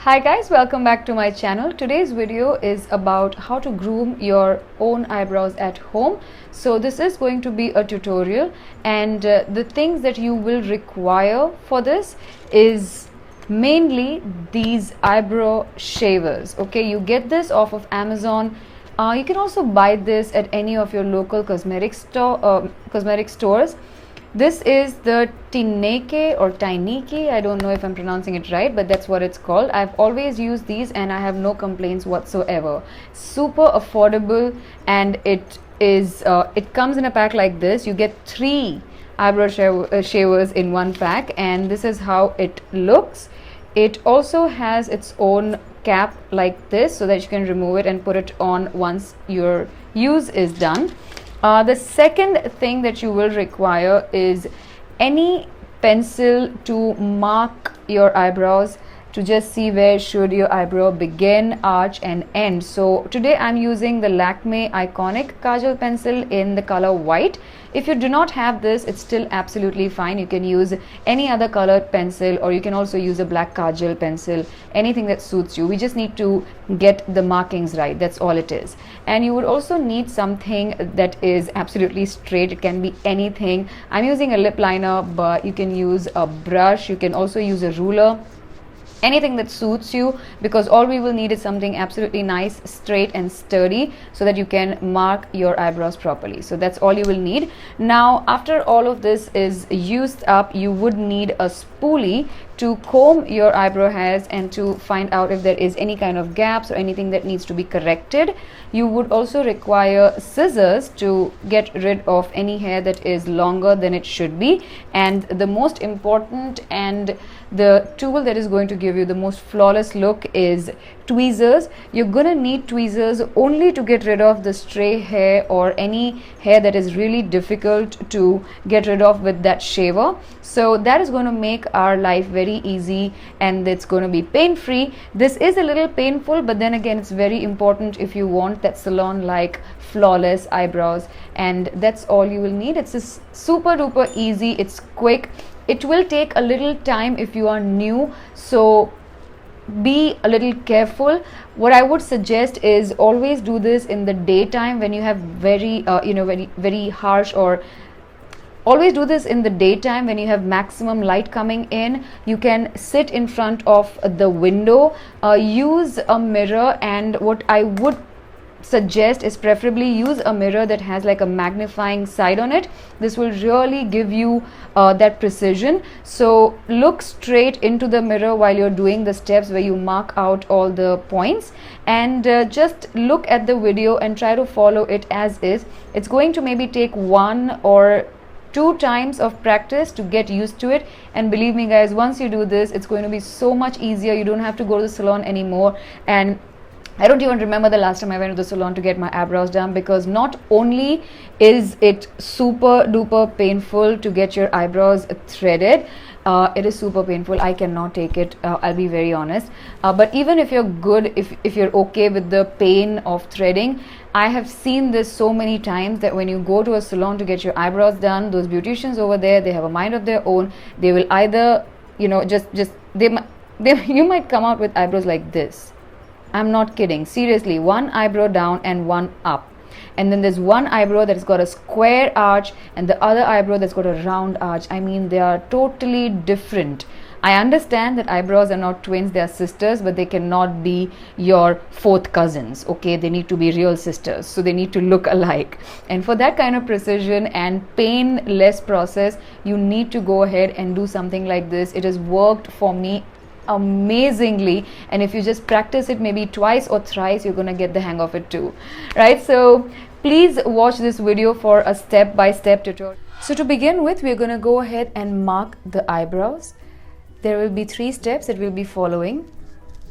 Hi guys, welcome back to my channel. Today's video is about how to groom your own eyebrows at home. So this is going to be a tutorial, and the things that you will require for this is mainly these eyebrow shavers. Okay, you get this off of Amazon. You can also buy this at any of your local cosmetic stores. This is the Tineke or Tainiki. I don't know if I'm pronouncing it right, but that's what it's called. I've always used these and I have no complaints whatsoever. Super affordable, and it comes in a pack like this. You get 3 eyebrow shavers in one pack, and this is how it looks. It also has its own cap like this so that you can remove it and put it on once your use is done. The second thing that you will require is any pencil to mark your eyebrows, to just see where should your eyebrow begin, arch and end. So today I'm using the Lakme Iconic Kajal pencil in the color white. If you do not have this, it's still absolutely fine. You can use any other colored pencil, or you can also use a black Kajal pencil, anything that suits you. We just need to get the markings right, that's all it is. And you would also need something that is absolutely straight. It can be anything. I'm using a lip liner, but you can use a brush, you can also use a ruler, anything that suits you, because all we will need is something absolutely nice, straight and sturdy so that you can mark your eyebrows properly. So that's all you will need. Now after all of this is used up, you would need a spoolie to comb your eyebrow hairs and to find out if there is any kind of gaps or anything that needs to be corrected. You would also require scissors to get rid of any hair that is longer than it should be. And the most important and the tool that is going to give you the most flawless look is tweezers. You're gonna need tweezers only to get rid of the stray hair or any hair that is really difficult to get rid of with that shaver. So that is going to make our life very easy, and it's going to be pain-free. This is a little painful, but then again it's very important if you want that salon-like flawless eyebrows, and that's all you will need. It's just super duper easy, it's quick. It will take a little time if you are new, so be a little careful. What I would suggest is always do this in the daytime when you have very very harsh, or always do this in the daytime when you have maximum light coming in. You can sit in front of the window, use a mirror, and what I would suggest is preferably use a mirror that has like a magnifying side on it. This will really give you that precision. So look straight into the mirror while you're doing the steps where you mark out all the points, and just look at the video and try to follow it as is. It's going to maybe take 1 or 2 times of practice to get used to it, and believe me guys, once you do this, it's going to be so much easier. You don't have to go to the salon anymore. And I don't even remember the last time I went to the salon to get my eyebrows done, because not only is it super duper painful to get your eyebrows threaded, it is super painful. I cannot take it, I'll be very honest. But even if you're good, if you're okay with the pain of threading, I have seen this so many times that when you go to a salon to get your eyebrows done, those beauticians over there, they have a mind of their own. They will either, you might come out with eyebrows like this. I'm not kidding, seriously, 1 eyebrow down and 1 up, and then there's 1 eyebrow that's got a square arch and the other eyebrow that's got a round arch. I mean, they are totally different. I understand that eyebrows are not twins, they are sisters, but they cannot be your 4th cousins. Okay, they need to be real sisters, so they need to look alike. And for that kind of precision and painless process, you need to go ahead and do something like this. It has worked for me amazingly, and if you just practice it maybe twice or thrice, you're gonna get the hang of it too, right? So please watch this video for a step-by-step tutorial. So to begin with, we're gonna go ahead and mark the eyebrows. There will be 3 steps that we'll be following.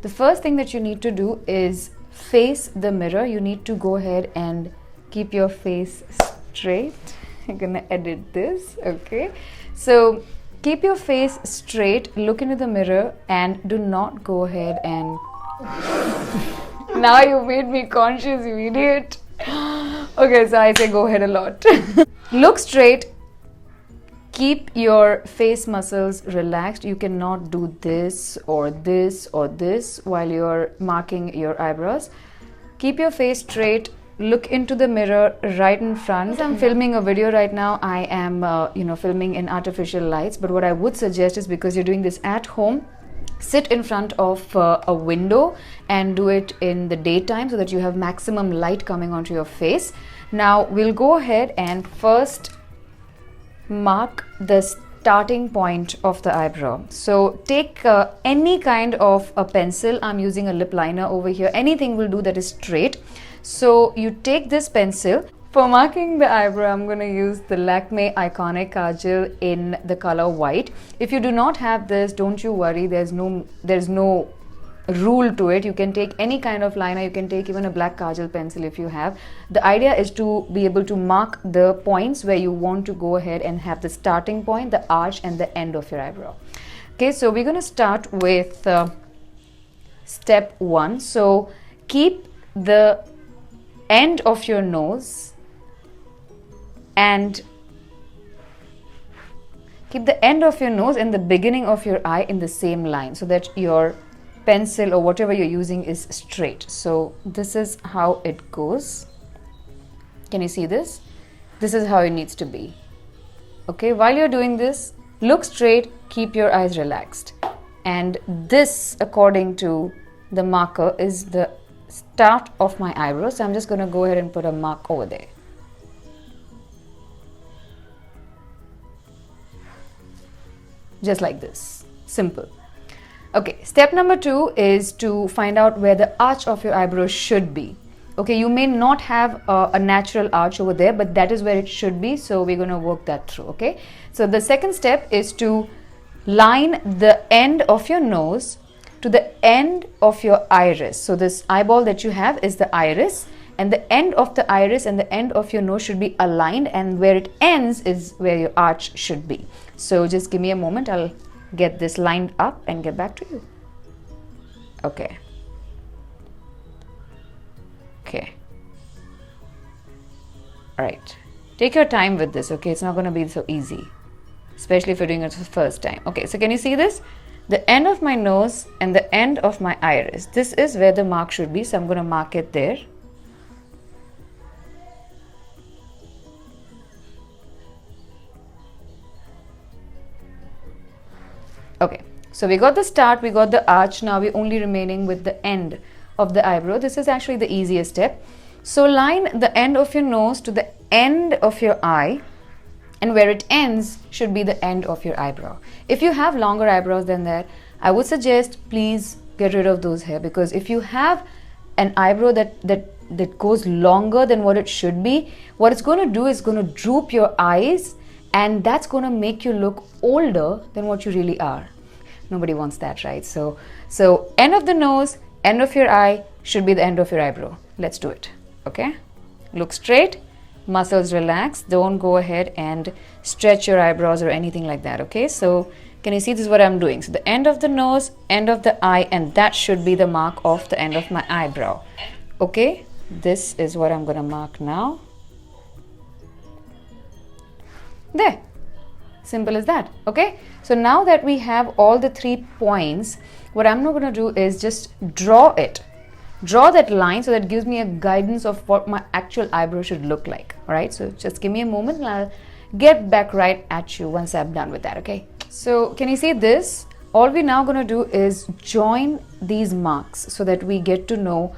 The first thing that you need to do is face the mirror. You need to go ahead and keep your face straight. I'm gonna edit this, okay? So keep your face straight, look into the mirror, and do not go ahead and now you made me conscious, you idiot. Okay, so I say go ahead a lot. Look straight, keep your face muscles relaxed. You cannot do this or this or this while you're marking your eyebrows. Keep your face straight. Look into the mirror right in front. I'm filming a video right now. I am filming in artificial lights, but what I would suggest is, because you're doing this at home, sit in front of a window and do it in the daytime so that you have maximum light coming onto your face. Now we'll go ahead and first mark the starting point of the eyebrow. So take any kind of a pencil. I'm using a lip liner over here. Anything will do that is straight. So you take this pencil. For marking the eyebrow, I'm going to use the Lakme Iconic Kajal in the color white. If you do not have this, don't you worry. There's no rule to it. You can take any kind of liner. You can take even a black kajal pencil if you have. The idea is to be able to mark the points where you want to go ahead and have the starting point, the arch, and the end of your eyebrow. Okay, so we're going to start with step 1. So keep the end of your nose and keep the end of your nose and the beginning of your eye in the same line so that your pencil or whatever you're using is straight. So this is how it goes. Can you see this? This is how it needs to be. Okay, while you're doing this, look straight, keep your eyes relaxed. And this, according to the marker, is the start of my eyebrow. So I'm just going to go ahead and put a mark over there. Just like this. Simple. Okay, step number 2 is to find out where the arch of your eyebrow should be. Okay, you may not have a natural arch over there, but that is where it should be. So we're going to work that through. Okay, so the second step is to line the end of your nose to the end of your iris. So this eyeball that you have is the iris, and the end of the iris and the end of your nose should be aligned, and where it ends is where your arch should be. So just give me a moment. I'll get this lined up and get back to you. Okay. Okay. All right. Take your time with this. Okay, it's not going to be so easy, especially if you're doing it for the first time. Okay, so can you see this? The end of my nose and the end of my iris. This is where the mark should be. So I'm going to mark it there. Okay, so we got the start, we got the arch. Now we're only remaining with the end of the eyebrow. This is actually the easiest step. So line the end of your nose to the end of your eye, and where it ends should be the end of your eyebrow. If you have longer eyebrows than that, I would suggest please get rid of those hair, because if you have an eyebrow that goes longer than what it should be, what it's going to do is going to droop your eyes, and that's going to make you look older than what you really are. Nobody wants that, right? So end of the nose, end of your eye should be the end of your eyebrow. Let's do it. Okay, look straight, muscles relaxed. Don't go ahead and stretch your eyebrows or anything like that. Okay, so can you see this is what I'm doing? So the end of the nose, end of the eye, and that should be the mark of the end of my eyebrow. Okay, this is what I'm going to mark now. There, simple as that. Okay, so now that we have all the 3 points, what I'm not going to do is just draw that line, so that gives me a guidance of what my actual eyebrow should look like. All right, so just give me a moment and I'll get back right at you once I'm done with that. Okay, so can you see this? All we're now going to do is join these marks so that we get to know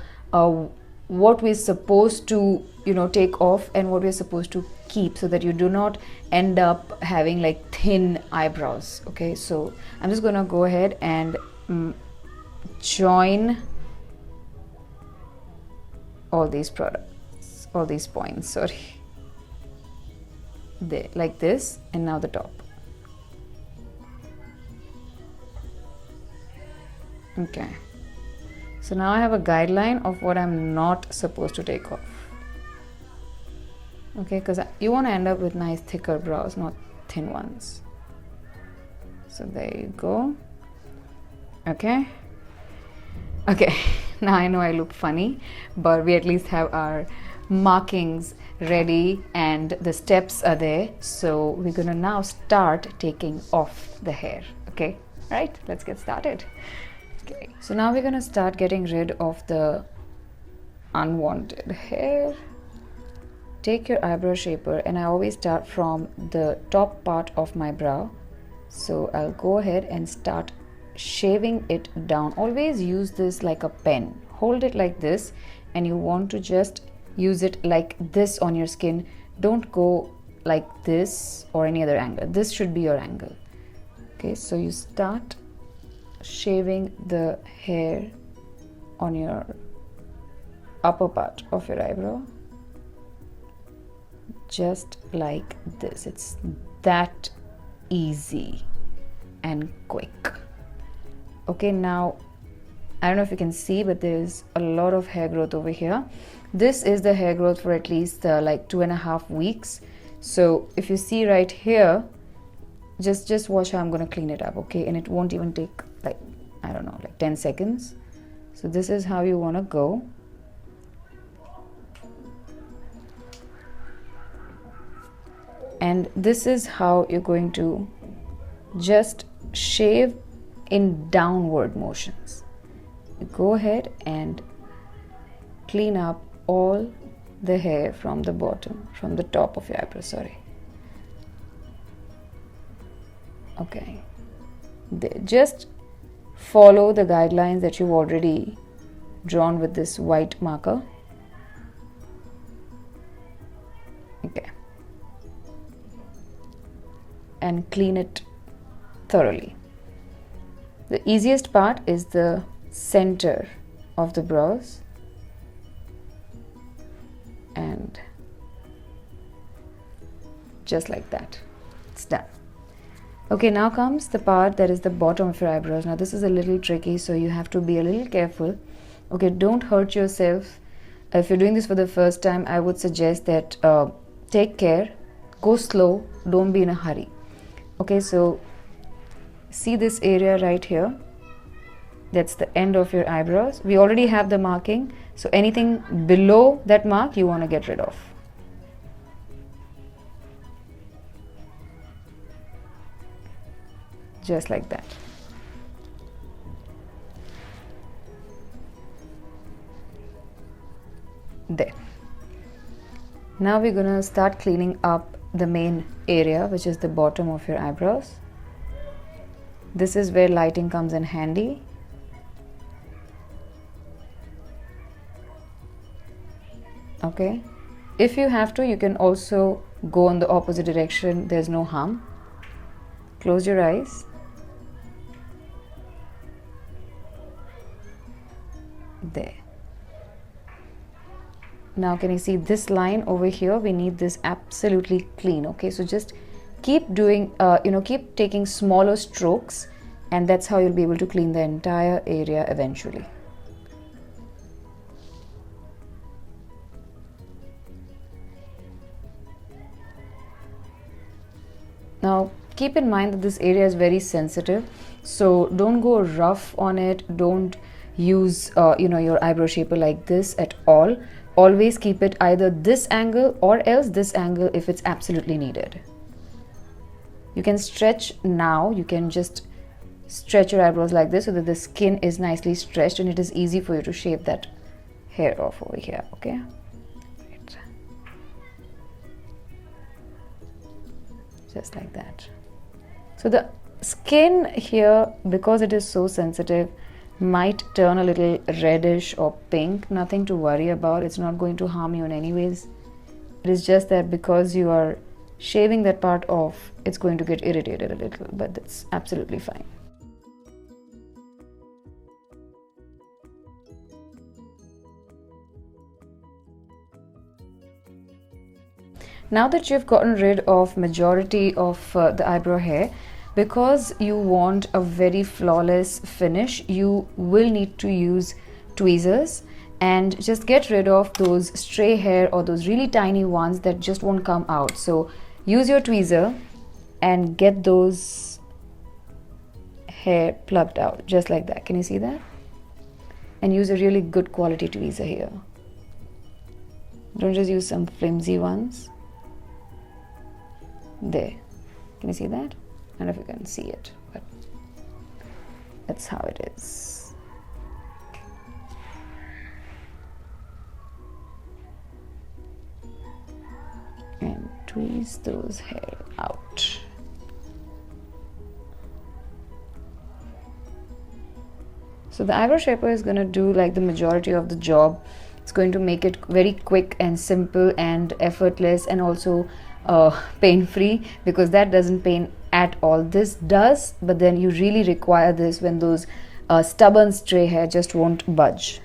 what we're supposed to take off and what we're supposed to keep, so that you do not end up having like thin eyebrows. Okay, so I'm just going to go ahead and join all these points, sorry, there, like this, and now the top. Okay, so now I have a guideline of what I'm not supposed to take off. Okay, because you want to end up with nice thicker brows, not thin ones. So there you go. Okay, now I know I look funny, but we at least have our markings ready and the steps are there. So we're gonna now start taking off the hair. Okay, right, let's get started. Okay, so now we're gonna start getting rid of the unwanted hair. Take your eyebrow shaper, and I always start from the top part of my brow. So I'll go ahead and start shaving it down. Always use this like a pen. Hold it like this, and you want to just use it like this on your skin. Don't go like this or any other angle. This should be your angle. Okay, so you start shaving the hair on your upper part of your eyebrow, just like this. It's that easy and quick. Okay, now I don't know if you can see, but there's a lot of hair growth over here. This is the hair growth for at least like 2.5 weeks. So if you see right here, just watch how I'm going to clean it up. Okay, and it won't even take like, I don't know, like 10 seconds. So this is how you want to go. And this is how you're going to just shave in downward motions. You go ahead and clean up all the hair from the bottom, from the top of your eyebrow, sorry. Okay, just follow the guidelines that you've already drawn with this white marker. Okay, and clean it thoroughly. The easiest part is the center of the brows, and just like that, it's done. Okay, now comes the part that is the bottom of your eyebrows. Now this is a little tricky, so you have to be a little careful. Okay, don't hurt yourself. If you're doing this for the first time, I would suggest that take care, go slow, don't be in a hurry. Okay, so see this area right here, that's the end of your eyebrows. We already have the marking, so anything below that mark you want to get rid of. Just like that. There. Now we're gonna start cleaning up the main area, which is the bottom of your eyebrows. This is where lighting comes in handy. Okay, if you have to, you can also go in the opposite direction. There's no harm. Close your eyes. There. Now can you see this line over here? We need this absolutely clean. Okay, so just keep doing keep taking smaller strokes, and that's how you'll be able to clean the entire area eventually. Now keep in mind that this area is very sensitive, so don't go rough on it. Don't use your eyebrow shaper like this at all. Always keep it either this angle or else this angle if it's absolutely needed. You can stretch now. You can just stretch your eyebrows like this so that the skin is nicely stretched and it is easy for you to shave that hair off over here. Okay, right. Just like that. So the skin here, because it is so sensitive, might turn a little reddish or pink. Nothing to worry about. It's not going to harm you in any ways. It is just that because you are shaving that part off, it's going to get irritated a little, but that's absolutely fine. Now that you've gotten rid of majority of the eyebrow hair, because you want a very flawless finish, you will need to use tweezers and just get rid of those stray hair or those really tiny ones that just won't come out. So use your tweezer and get those hair plucked out just like that. Can you see that? And use a really good quality tweezer here. Don't just use some flimsy ones. There. Can you see that? I don't know if you can see it, but that's how it is. And tweeze those hair out. So the eyebrow shaper is going to do like the majority of the job. It's going to make it very quick and simple and effortless, and also pain-free, because that doesn't pain at all. This does, but then you really require this when those stubborn stray hair just won't budge.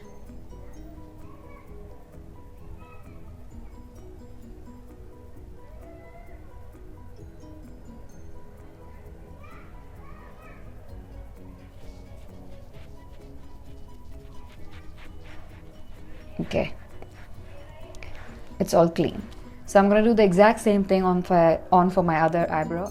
Okay, it's all clean. So I'm going to do the exact same thing on for my other eyebrow.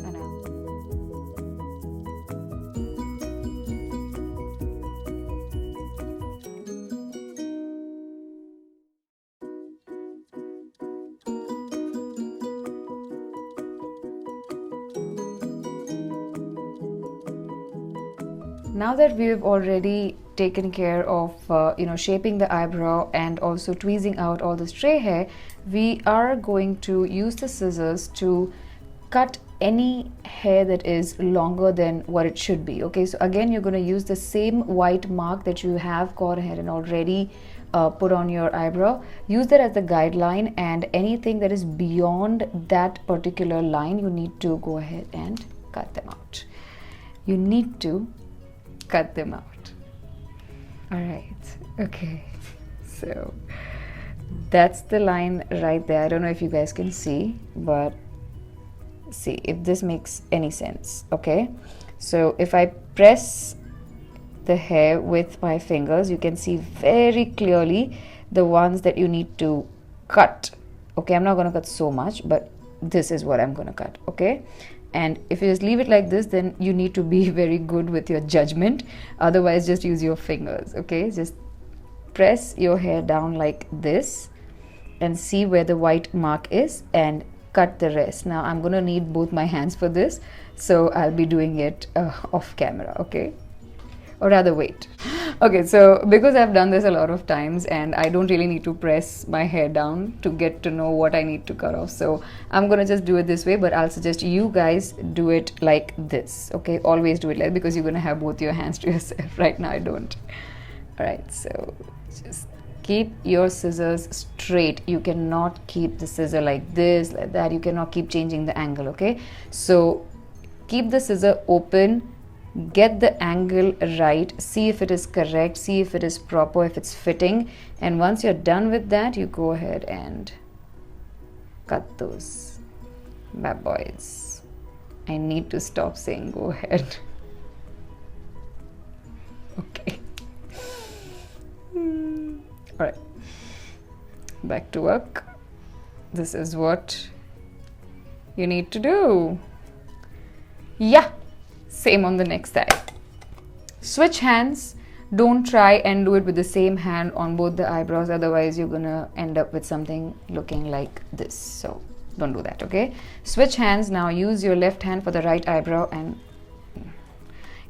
Now that we've already taken care of shaping the eyebrow and also tweezing out all the stray hair, we are going to use the scissors to cut any hair that is longer than what it should be. Okay, so again, you're going to use the same white mark that you have gone ahead and already put on your eyebrow. Use that as the guideline, and anything that is beyond that particular line, you need to go ahead and cut them out. You need to cut them out. All right, okay, so that's the line right there. I don't know if you guys can see, but see if this makes any sense. Okay, so if I press the hair with my fingers, you can see very clearly the ones that you need to cut. Okay, I'm not going to cut so much, but this is what I'm going to cut. Okay, and if you just leave it like this, then you need to be very good with your judgment. Otherwise, just use your fingers. Okay, just press your hair down like this and see where the white mark is and cut the rest. Now I'm going to need both my hands for this, so I'll be doing it off camera. Okay, or rather wait. Okay, so because I've done this a lot of times and I don't really need to press my hair down to get to know what I need to cut off, so I'm gonna just do it this way, but I'll suggest you guys do it like this. Okay, always do it like, because you're gonna have both your hands to yourself. Right now I don't. All right, so just keep your scissors straight. You cannot keep the scissor like this, like that. You cannot keep changing the angle. Okay, so keep the scissor open, get the angle right, see if it is correct, see if it is proper, if it's fitting, and once you're done with that, you go ahead and cut those bad boys. I need to stop saying go ahead. Okay. All right, back to work. This is what you need to do. Yeah, same on the next side. Switch hands. Don't try and do it with the same hand on both the eyebrows, otherwise you're gonna end up with something looking like this. So don't do that. Okay, switch hands. Now use your left hand for the right eyebrow, and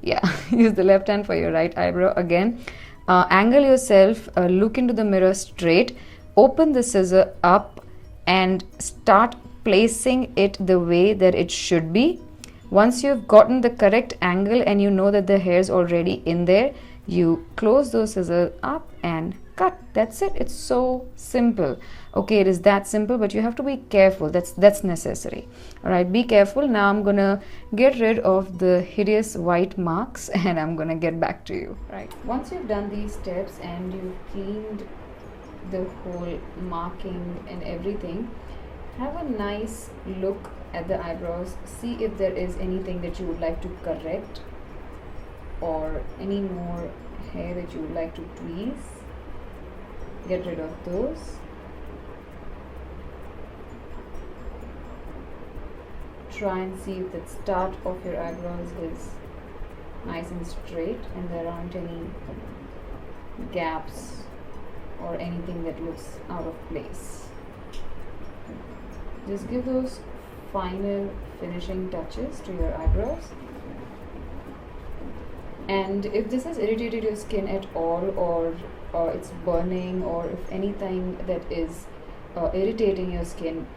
yeah, use the left hand for your right eyebrow again. Angle yourself, look into the mirror straight, open the scissor up and start placing it the way that it should be. Once you've gotten the correct angle and you know that the hair is already in there, you close those scissors up and cut. That's it. It's so simple. Okay, it is that simple, but you have to be careful. That's necessary. All right, be careful. Now I'm gonna get rid of the hideous white marks and I'm gonna get back to you. Right, once you've done these steps and you've cleaned the whole marking and everything, have a nice look at the eyebrows. See if there is anything that you would like to correct or any more hair that you would like to tweeze. Get rid of those. Try and see if the start of your eyebrows is nice and straight and there aren't any gaps or anything that looks out of place. Just give those final finishing touches to your eyebrows. And if this has irritated your skin at all, or it's burning, or if anything that is irritating your skin,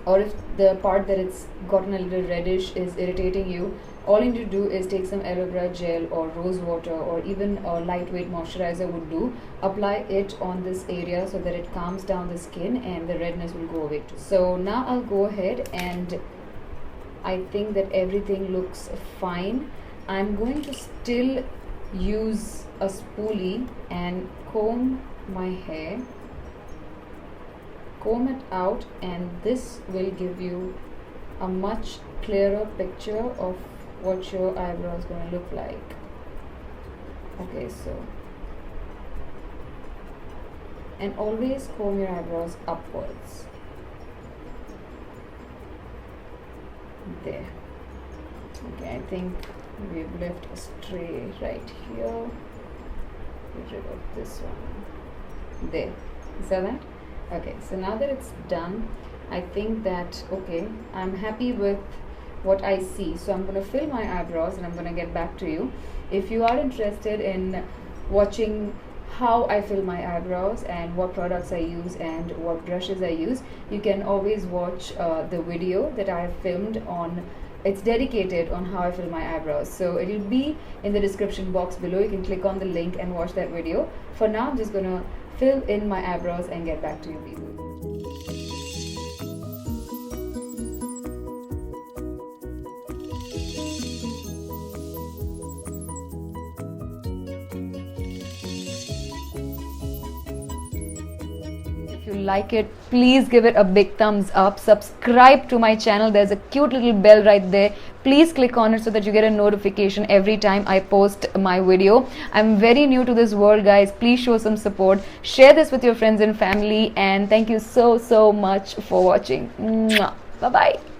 or if the part that it's gotten a little reddish is irritating you, all you need to do is take some aloe vera gel or rose water, or even a lightweight moisturizer would do. Apply it on this area so that it calms down the skin and the redness will go away too. So now I'll go ahead, and I think that everything looks fine. I'm going to still use a spoolie and comb my hair, comb it out, and this will give you a much clearer picture of what your eyebrow is going to look like. Okay, so, and always comb your eyebrows upwards. There. Okay, I think we've left a stray right here. Get rid of this one. There. You saw that? Okay, so now that it's done, I think that, okay, I'm happy with what I see. So I'm going to fill my eyebrows and I'm going to get back to you. If you are interested in watching how I fill my eyebrows and what products I use and what brushes I use, you can always watch the video that I have filmed on. It's dedicated on how I fill my eyebrows, so it will be in the description box below. You can click on the link and watch that video. For now, I'm just gonna fill in my eyebrows and get back to you people. If you like it, please give it a big thumbs up. Subscribe to my channel. There's a cute little bell right there. Please click on it so that you get a notification every time I post my video. I'm very new to this world, guys. Please show some support. Share this with your friends and family. And thank you so much for watching. Bye bye.